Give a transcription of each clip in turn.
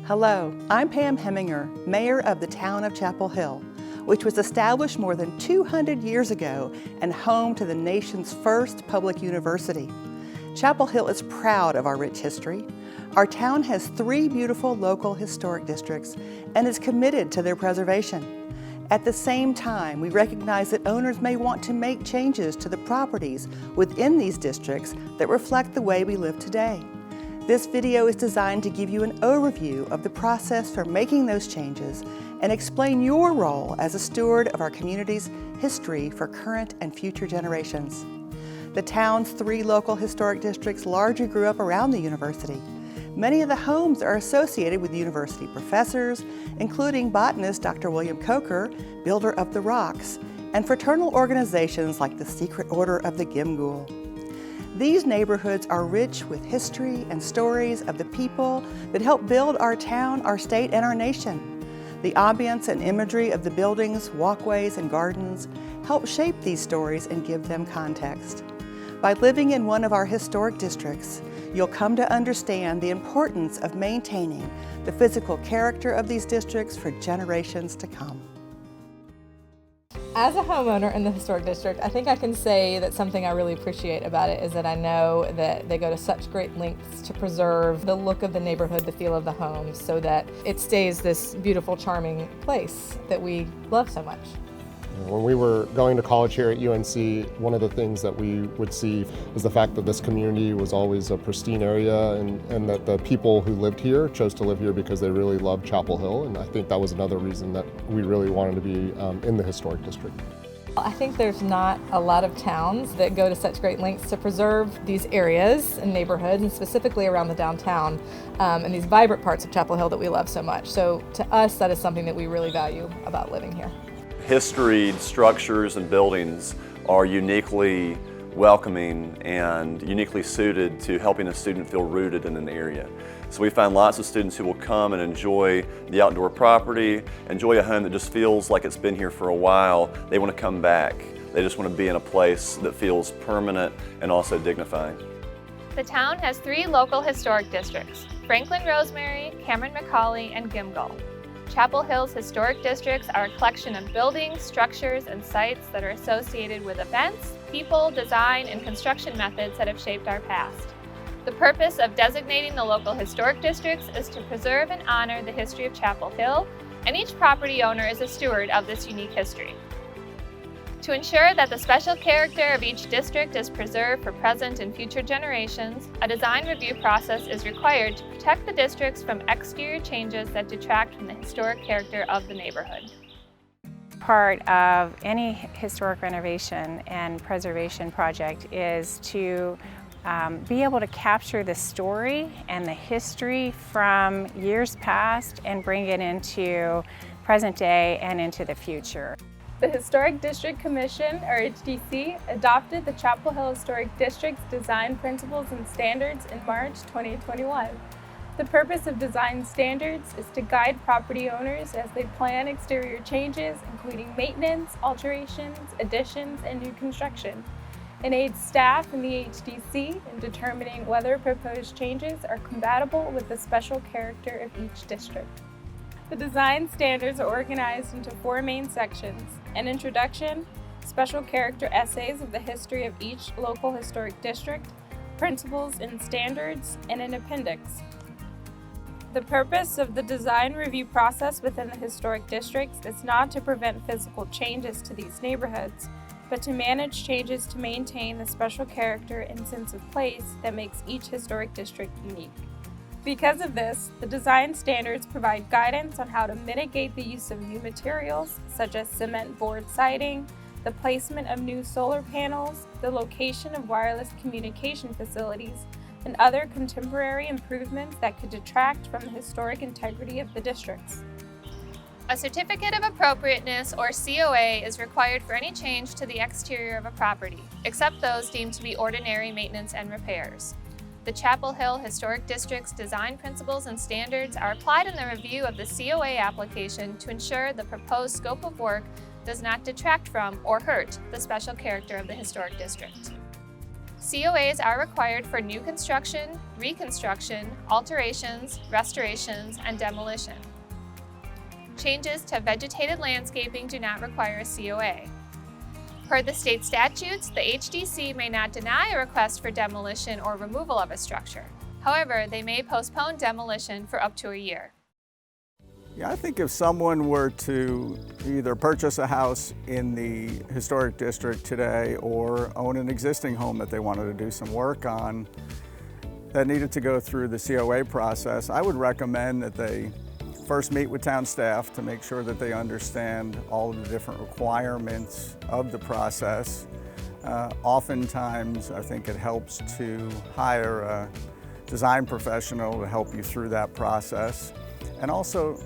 Hello, I'm Pam Heminger, Mayor of the town of Chapel Hill, which was established more than 200 years ago and home to the nation's first public university. Chapel Hill is proud of our rich history. Our town has 3 beautiful local historic districts and is committed to their preservation. At the same time, we recognize that owners may want to make changes to the properties within these districts that reflect the way we live today. This video is designed to give you an overview of the process for making those changes and explain your role as a steward of our community's history for current and future generations. The town's 3 local historic districts largely grew up around the university. Many of the homes are associated with university professors, including botanist Dr. William Coker, builder of the rocks, and fraternal organizations like the Secret Order of the Gimghoul. These neighborhoods are rich with history and stories of the people that helped build our town, our state, and our nation. The ambience and imagery of the buildings, walkways, and gardens help shape these stories and give them context. By living in one of our historic districts, you'll come to understand the importance of maintaining the physical character of these districts for generations to come. As a homeowner in the historic district, I think I can say that something I really appreciate about it is that I know that they go to such great lengths to preserve the look of the neighborhood, the feel of the homes, so that it stays this beautiful, charming place that we love so much. When we were going to college here at UNC, one of the things that we would see is the fact that this community was always a pristine area and that the people who lived here chose to live here because they really loved Chapel Hill, and I think that was another reason that we really wanted to be in the historic district. I think there's not a lot of towns that go to such great lengths to preserve these areas and neighborhoods, and specifically around the downtown and these vibrant parts of Chapel Hill that we love so much. So to us, that is something that we really value about living here. Historied structures and buildings are uniquely welcoming and uniquely suited to helping a student feel rooted in an area. So we find lots of students who will come and enjoy the outdoor property, enjoy a home that just feels like it's been here for a while. They want to come back. They just want to be in a place that feels permanent and also dignified. The town has 3 local historic districts: Franklin Rosemary, Cameron McCauley, and Gimghoul. Chapel Hill's historic districts are a collection of buildings, structures, and sites that are associated with events, people, design, and construction methods that have shaped our past. The purpose of designating the local historic districts is to preserve and honor the history of Chapel Hill, and each property owner is a steward of this unique history. To ensure that the special character of each district is preserved for present and future generations, a design review process is required to protect the districts from exterior changes that detract from the historic character of the neighborhood. Part of any historic renovation and preservation project is to be able to capture the story and the history from years past and bring it into present day and into the future. The Historic District Commission, or HDC, adopted the Chapel Hill Historic District's design principles and standards in March 2021. The purpose of design standards is to guide property owners as they plan exterior changes, including maintenance, alterations, additions, and new construction, and aid staff in the HDC in determining whether proposed changes are compatible with the special character of each district. The design standards are organized into 4 main sections: an introduction, special character essays of the history of each local historic district, principles and standards, and an appendix. The purpose of the design review process within the historic districts is not to prevent physical changes to these neighborhoods, but to manage changes to maintain the special character and sense of place that makes each historic district unique. Because of this, the design standards provide guidance on how to mitigate the use of new materials, such as cement board siding, the placement of new solar panels, the location of wireless communication facilities, and other contemporary improvements that could detract from the historic integrity of the districts. A certificate of appropriateness, or COA, is required for any change to the exterior of a property, except those deemed to be ordinary maintenance and repairs. The Chapel Hill Historic District's design principles and standards are applied in the review of the COA application to ensure the proposed scope of work does not detract from or hurt the special character of the historic district. COAs are required for new construction, reconstruction, alterations, restorations, and demolition. Changes to vegetated landscaping do not require a COA. Per the state statutes, the HDC may not deny a request for demolition or removal of a structure. However, they may postpone demolition for up to a year. Yeah, I think if someone were to either purchase a house in the historic district today or own an existing home that they wanted to do some work on that needed to go through the COA process, I would recommend that they first meet with town staff to make sure that they understand all of the different requirements of the process. Oftentimes, I think it helps to hire a design professional to help you through that process. And also,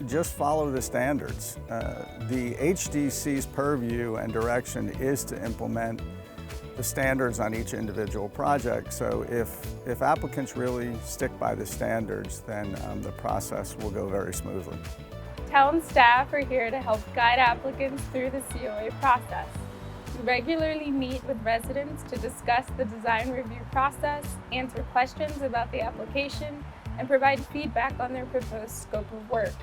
just follow the standards. The HDC's purview and direction is to implement the standards on each individual project. So if applicants really stick by the standards, then the process will go very smoothly. Town staff are here to help guide applicants through the COA process. We regularly meet with residents to discuss the design review process, answer questions about the application, and provide feedback on their proposed scope of work.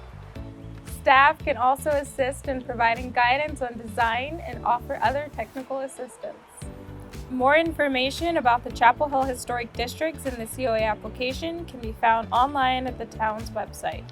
Staff can also assist in providing guidance on design and offer other technical assistance. More information about the Chapel Hill Historic Districts and the COA application can be found online at the town's website.